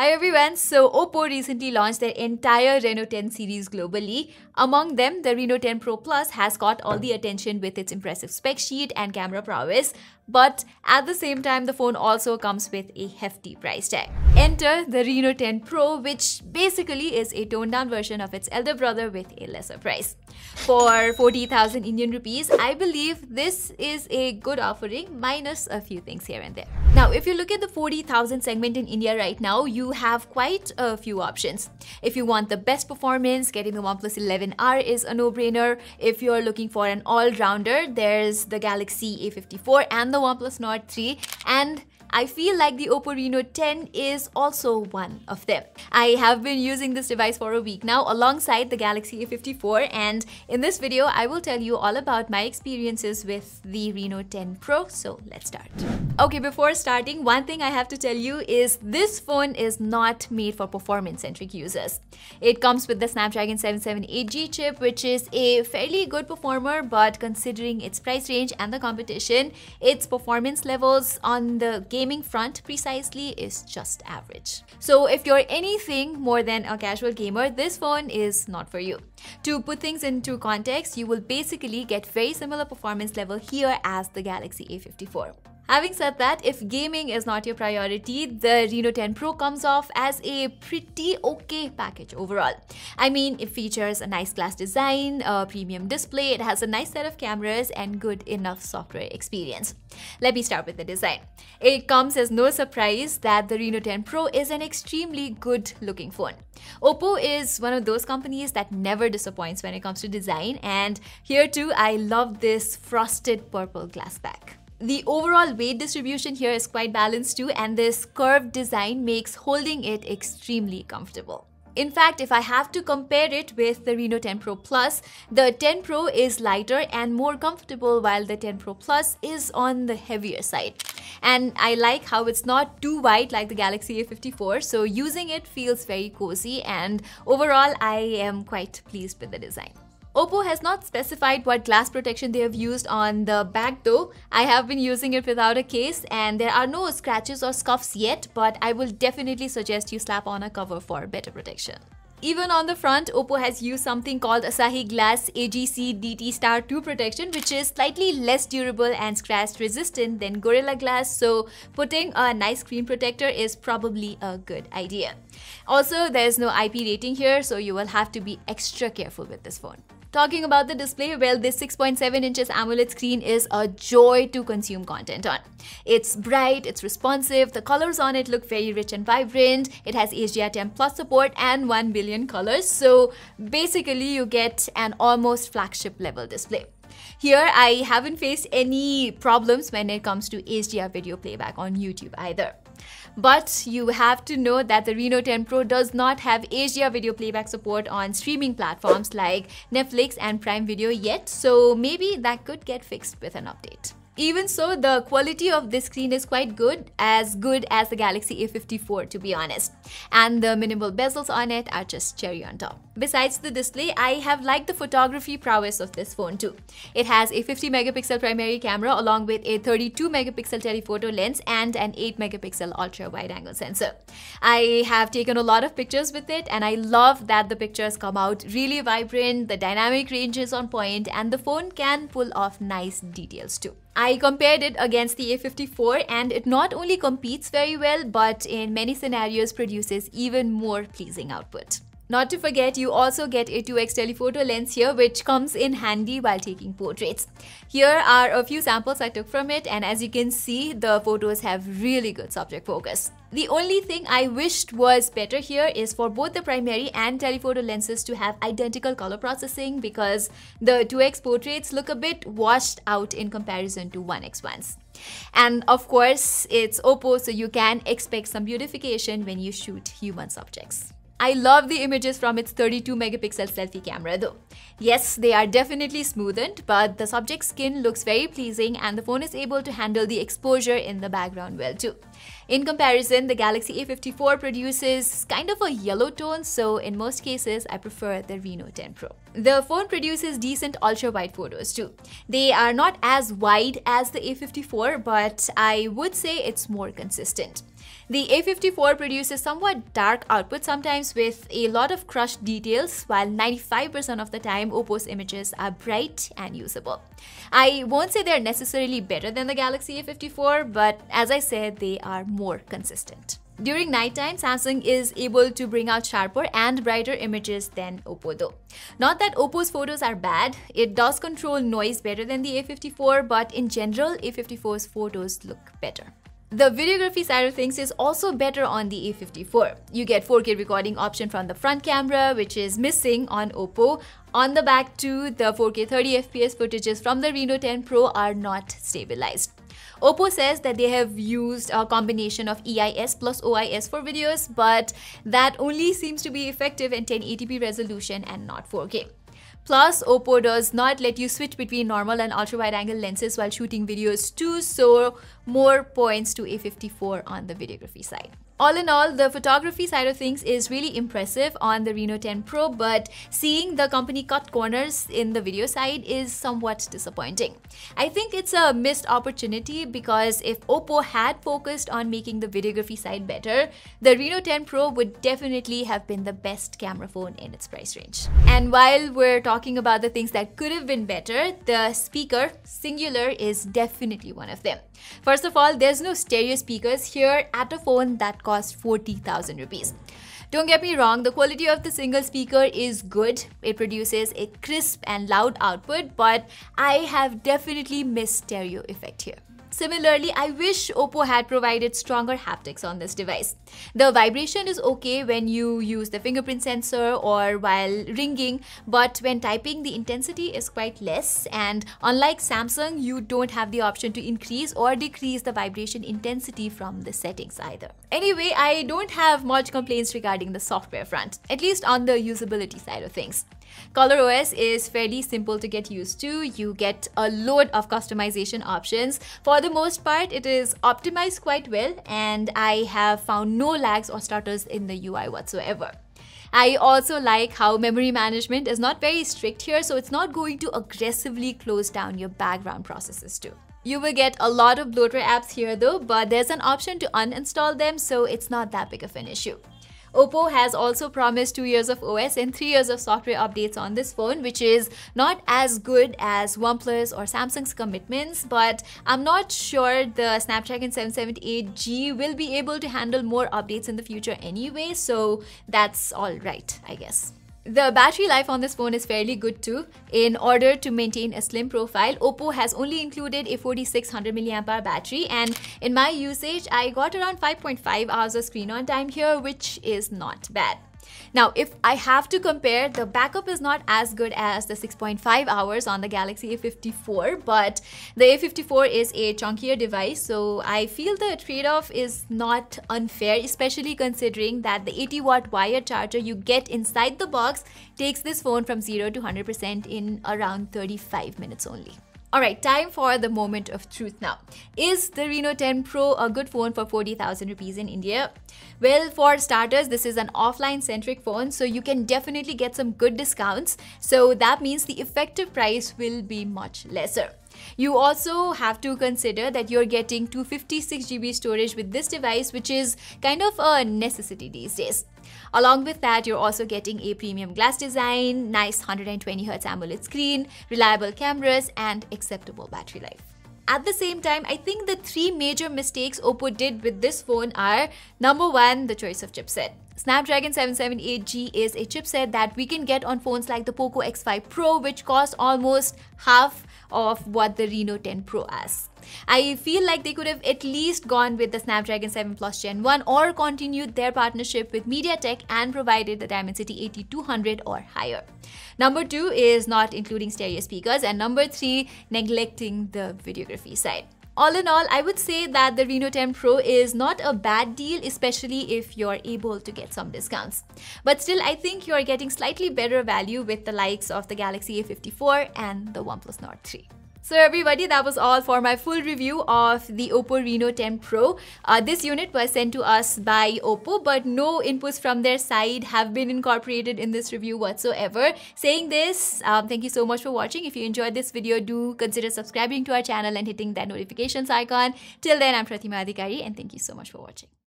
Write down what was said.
Hi everyone, so OPPO recently launched their entire Reno 10 series globally. Among them, the Reno 10 Pro Plus has got all the attention with its impressive spec sheet and camera prowess, but at the same time, the phone also comes with a hefty price tag. Enter the Reno 10 Pro, which basically is a toned down version of its elder brother with a lesser price. For 40,000 Indian rupees, I believe this is a good offering minus a few things here and there. Now, if you look at the 40,000 segment in India right now, you have quite a few options. If you want the best performance, getting the OnePlus 11R is a no-brainer. If you're looking for an all-rounder, there's the Galaxy A54 and the OnePlus Nord 3, and I feel like the OPPO Reno 10 is also one of them. I have been using this device for a week now alongside the Galaxy A54, and in this video I will tell you all about my experiences with the Reno 10 Pro, so let's start. Okay, before starting, one thing I have to tell you is this phone is not made for performance-centric users. It comes with the Snapdragon 778G chip, which is a fairly good performer, but considering its price range and the competition, its performance levels on the gaming front precisely is just average. So if you're anything more than a casual gamer, this phone is not for you. To put things into context, you will basically get very similar performance level here as the Galaxy A54. Having said that, if gaming is not your priority, the Reno 10 Pro comes off as a pretty okay package overall. I mean, it features a nice glass design, a premium display, it has a nice set of cameras and good enough software experience. Let me start with the design. It comes as no surprise that the Reno 10 Pro is an extremely good looking phone. OPPO is one of those companies that never disappoints when it comes to design, and here too I love this frosted purple glass back. The overall weight distribution here is quite balanced too, and this curved design makes holding it extremely comfortable. In fact, if I have to compare it with the Reno 10 Pro Plus, the 10 Pro is lighter and more comfortable while the 10 Pro Plus is on the heavier side. And I like how it's not too wide like the Galaxy A54, so using it feels very cozy, and overall I am quite pleased with the design. OPPO has not specified what glass protection they have used on the back though. I have been using it without a case and there are no scratches or scuffs yet, but I will definitely suggest you slap on a cover for better protection. Even on the front, OPPO has used something called Asahi Glass AGC DT Star 2 protection, which is slightly less durable and scratch resistant than Gorilla Glass, so putting a nice screen protector is probably a good idea. Also, there's no IP rating here, so you will have to be extra careful with this phone. Talking about the display, well, this 6.7 inches AMOLED screen is a joy to consume content on. It's bright, it's responsive, the colors on it look very rich and vibrant, it has HDR10 Plus support and 1 billion colors, so basically you get an almost flagship level display. Here, I haven't faced any problems when it comes to HDR video playback on YouTube either. But you have to know that the Reno 10 Pro does not have HDR video playback support on streaming platforms like Netflix and Prime Video yet, so maybe that could get fixed with an update. Even so, the quality of this screen is quite good as the Galaxy A54 to be honest. And the minimal bezels on it are just cherry on top. Besides the display, I have liked the photography prowess of this phone too. It has a 50 megapixel primary camera along with a 32 megapixel telephoto lens and an 8 megapixel ultra wide angle sensor. I have taken a lot of pictures with it and I love that the pictures come out really vibrant, the dynamic range is on point, and the phone can pull off nice details too. I compared it against the A54 and it not only competes very well but in many scenarios produces even more pleasing output. Not to forget, you also get a 2x telephoto lens here which comes in handy while taking portraits. Here are a few samples I took from it, and as you can see, the photos have really good subject focus. The only thing I wished was better here is for both the primary and telephoto lenses to have identical color processing, because the 2x portraits look a bit washed out in comparison to 1x ones. And of course, it's OPPO, so you can expect some beautification when you shoot human subjects. I love the images from its 32 megapixel selfie camera though. Yes, they are definitely smoothened, but the subject's skin looks very pleasing and the phone is able to handle the exposure in the background well too. In comparison, the Galaxy A54 produces kind of a yellow tone, so in most cases, I prefer the Reno 10 Pro. The phone produces decent ultra-wide photos too. They are not as wide as the A54, but I would say it's more consistent. The A54 produces somewhat dark output sometimes with a lot of crushed details, while 95% of the time OPPO's images are bright and usable. I won't say they're necessarily better than the Galaxy A54, but as I said, they are more consistent. During nighttime, Samsung is able to bring out sharper and brighter images than OPPO though. Not that OPPO's photos are bad, it does control noise better than the A54, but in general, A54's photos look better. The videography side of things is also better on the A54. You get 4K recording option from the front camera, which is missing on OPPO. On the back too, the 4K 30fps footages from the Reno 10 Pro are not stabilized. OPPO says that they have used a combination of EIS plus OIS for videos, but that only seems to be effective in 1080p resolution and not 4K. Plus, OPPO does not let you switch between normal and ultra-wide-angle lenses while shooting videos too, so more points to A54 on the videography side. All in all, the photography side of things is really impressive on the Reno 10 Pro, but seeing the company cut corners in the video side is somewhat disappointing. I think it's a missed opportunity because if OPPO had focused on making the videography side better, the Reno 10 Pro would definitely have been the best camera phone in its price range. And while we're talking about the things that could have been better, the speaker, singular, is definitely one of them. First of all, there's no stereo speakers here at a phone that costs 40,000 rupees. Don't get me wrong, the quality of the single speaker is good. It produces a crisp and loud output, but I have definitely missed stereo effect here. Similarly, I wish OPPO had provided stronger haptics on this device. The vibration is okay when you use the fingerprint sensor or while ringing, but when typing, the intensity is quite less, and unlike Samsung, you don't have the option to increase or decrease the vibration intensity from the settings either. Anyway, I don't have much complaints regarding the software front, at least on the usability side of things. ColorOS is fairly simple to get used to. You get a load of customization options. For the most part, it is optimized quite well, and I have found no lags or stutters in the UI whatsoever. I also like how memory management is not very strict here, so it's not going to aggressively close down your background processes too. You will get a lot of bloatware apps here though, but there's an option to uninstall them, so it's not that big of an issue. OPPO has also promised 2 years of OS and 3 years of software updates on this phone, which is not as good as OnePlus or Samsung's commitments, but I'm not sure the Snapdragon 778G will be able to handle more updates in the future anyway, so that's alright, I guess. The battery life on this phone is fairly good too. In order to maintain a slim profile, OPPO has only included a 4600 mAh battery, and in my usage, I got around 5.5 hours of screen on time here, which is not bad. Now, if I have to compare, the backup is not as good as the 6.5 hours on the Galaxy A54, but the A54 is a chunkier device, so I feel the trade-off is not unfair, especially considering that the 80-watt wired charger you get inside the box takes this phone from 0 to 100% in around 35 minutes only. Alright, time for the moment of truth now. Is the Reno 10 Pro a good phone for 40,000 rupees in India? Well, for starters, this is an offline-centric phone, so you can definitely get some good discounts. So that means the effective price will be much lesser. You also have to consider that you're getting 256GB storage with this device, which is kind of a necessity these days. Along with that, you're also getting a premium glass design, nice 120Hz AMOLED screen, reliable cameras, and acceptable battery life. At the same time, I think the 3 major mistakes OPPO did with this phone are: number 1, the choice of chipset. Snapdragon 778G is a chipset that we can get on phones like the POCO X5 Pro, which cost almost half of what the Reno 10 Pro asks. I feel like they could have at least gone with the Snapdragon 7 Plus Gen 1 or continued their partnership with MediaTek and provided the Dimensity 8200 or higher. Number 2 is not including stereo speakers, and number 3, neglecting the videography side. All in all, I would say that the Reno 10 Pro is not a bad deal, especially if you're able to get some discounts. But still, I think you're getting slightly better value with the likes of the Galaxy A54 and the OnePlus Nord 3. So everybody, that was all for my full review of the OPPO Reno 10 Pro. This unit was sent to us by OPPO, but no inputs from their side have been incorporated in this review whatsoever. Saying this, thank you so much for watching. If you enjoyed this video, do consider subscribing to our channel and hitting that notifications icon. Till then, I'm Pratima and thank you so much for watching.